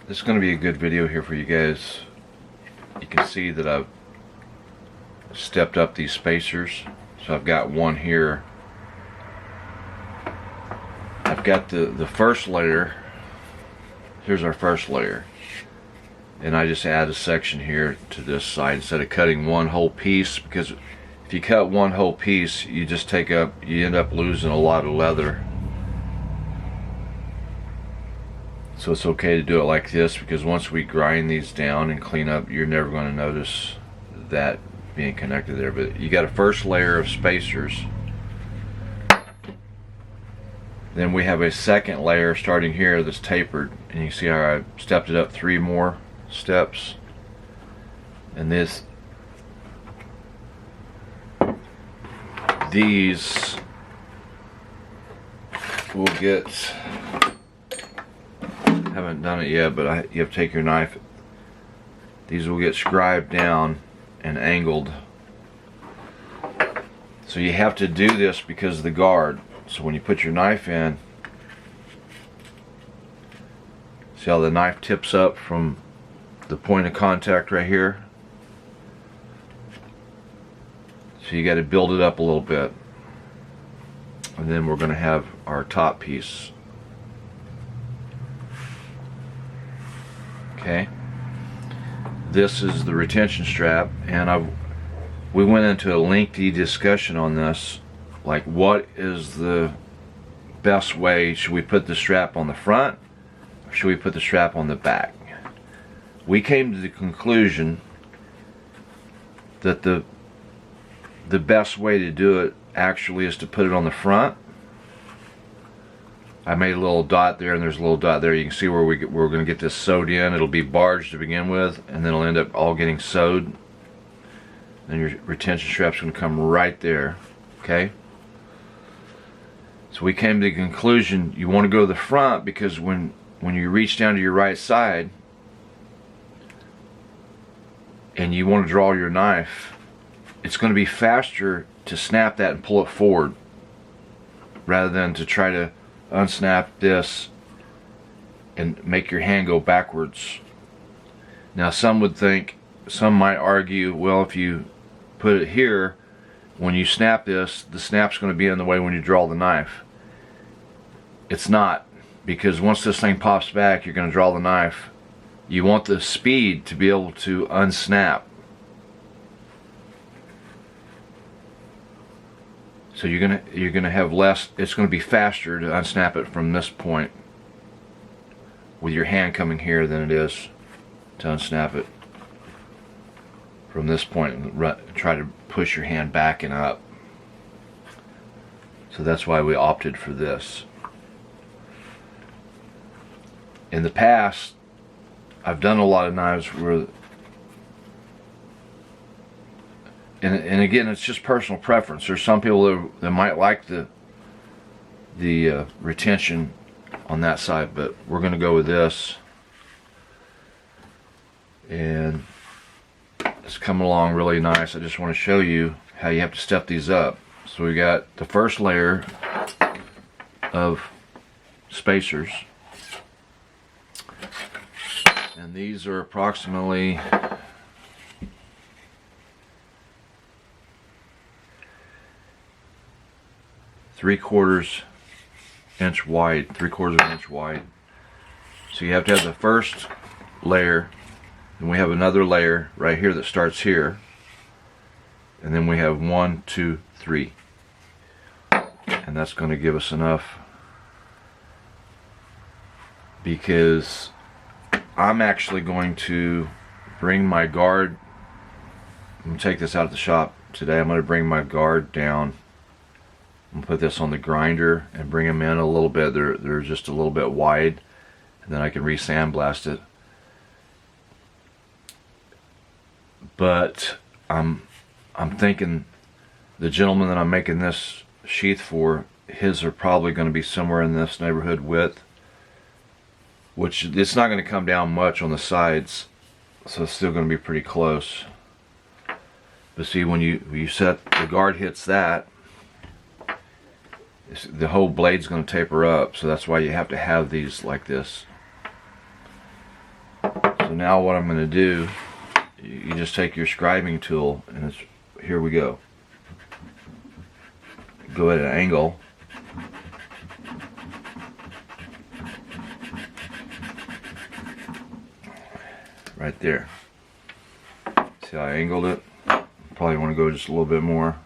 This is going to be a good video here for you guys. You can see that I've stepped up these spacers. So I've got one here. I've got the first layer. Here's our first layer. And I just add a section here to this side instead of cutting one whole piece, because if you cut one whole piece, you end up losing a lot of leather. So it's okay to do it like this, because once we grind these down and clean up, you're never going to notice that being connected there. But you got a first layer of spacers. Then we have a second layer starting here that's tapered, and you see how I stepped it up 3 more steps. And these will get, haven't done it yet, but you have to take your knife, these will get scribed down and angled. So you have to do this because of the guard. So when you put your knife in, see how the knife tips up from the point of contact right here? So you got to build it up a little bit. And then we're going to have our top piece. Okay. This is the retention strap, and we went into a lengthy discussion on this. Like, what is the best way? Should we put the strap on the front, or should we put the strap on the back? We came to the conclusion that the best way to do it actually is to put it on the front. I made a little dot there, and there's a little dot there. You can see where we're going to get this sewed in. It'll be barged to begin with, and then it'll end up all getting sewed. Then your retention strap's going to come right there. Okay? So we came to the conclusion you want to go to the front, because when you reach down to your right side and you want to draw your knife, it's going to be faster to snap that and pull it forward rather than to try to unsnap this and make your hand go backwards. Now some might argue, well, if you put it here, when you snap this, the snap's going to be in the way when you draw the knife. It's not, because once this thing pops back, you're going to draw the knife. You want the speed to be able to unsnap. So you're gonna have less. It's going to be faster to unsnap it from this point with your hand coming here than it is to unsnap it from this point and try to push your hand back and up. So that's why we opted for this. In the past, I've done a lot of knives where, and again, it's just personal preference. There's some people that might like the retention on that side, but we're going to go with this. And it's coming along really nice. I just want to show you how you have to step these up. So we got the first layer of spacers, and these are approximately 3/4 inch wide, 3/4 of an inch wide. So you have to have the first layer, and we have another layer right here that starts here, and then we have 1, 2, 3, and that's going to give us enough, because I'm actually going to bring my guard. I'm going to take this out of the shop today. I'm going to bring my guard down and put this on the grinder and bring them in a little bit. They're just a little bit wide, and then I can re-sandblast it. But I'm thinking the gentleman that I'm making this sheath for, his are probably going to be somewhere in this neighborhood width, which it's not going to come down much on the sides, so it's still going to be pretty close. But see, when you set the guard hits that, the whole blade's going to taper up, so that's why you have to have these like this. now what I'm going to do, you just take your scribing tool and here we go. Go at an angle. Right there. See how I angled it? Probably want to go just a little bit more.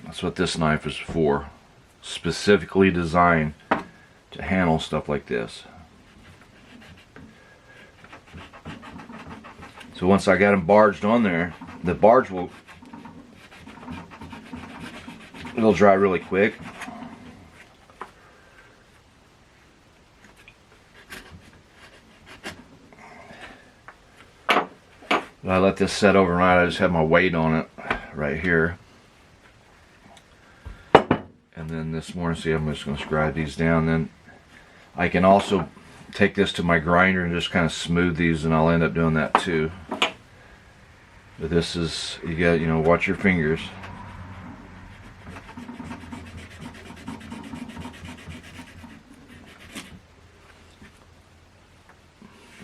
That's what this knife is for. Specifically designed to handle stuff like this. So once I got them barged on there, the barge it'll dry really quick. I let this set overnight. I just have my weight on it right here. And then this morning, see, I'm just going to scribe these down. Then I can also take this to my grinder and just kind of smooth these, and I'll end up doing that too. But this is, you got, watch your fingers.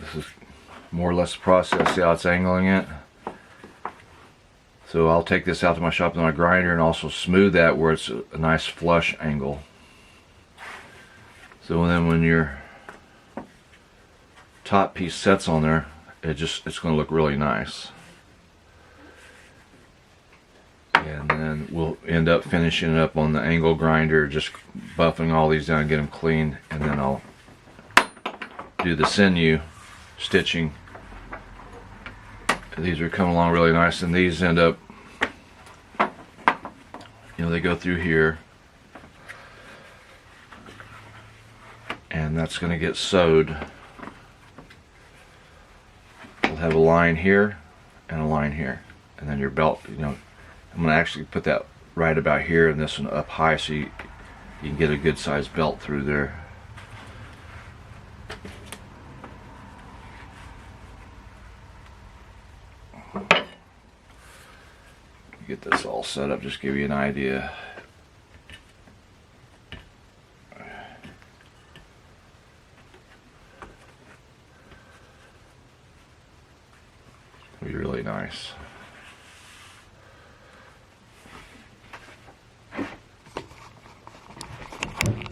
This is more or less the process. See how it's angling it? So I'll take this out to my shop on my grinder and also smooth that where it's a nice flush angle. So then when your top piece sets on there, it's going to look really nice. And then we'll end up finishing it up on the angle grinder, just buffing all these down and get them clean, and then I'll do the sinew stitching. These are coming along really nice, and these end up, they go through here, and that's going to get sewed. We'll have a line here and a line here, and then your belt, I'm going to actually put that right about here and this one up high so you can get a good sized belt through there. Get this all set up, just give you an idea. It'll be really nice.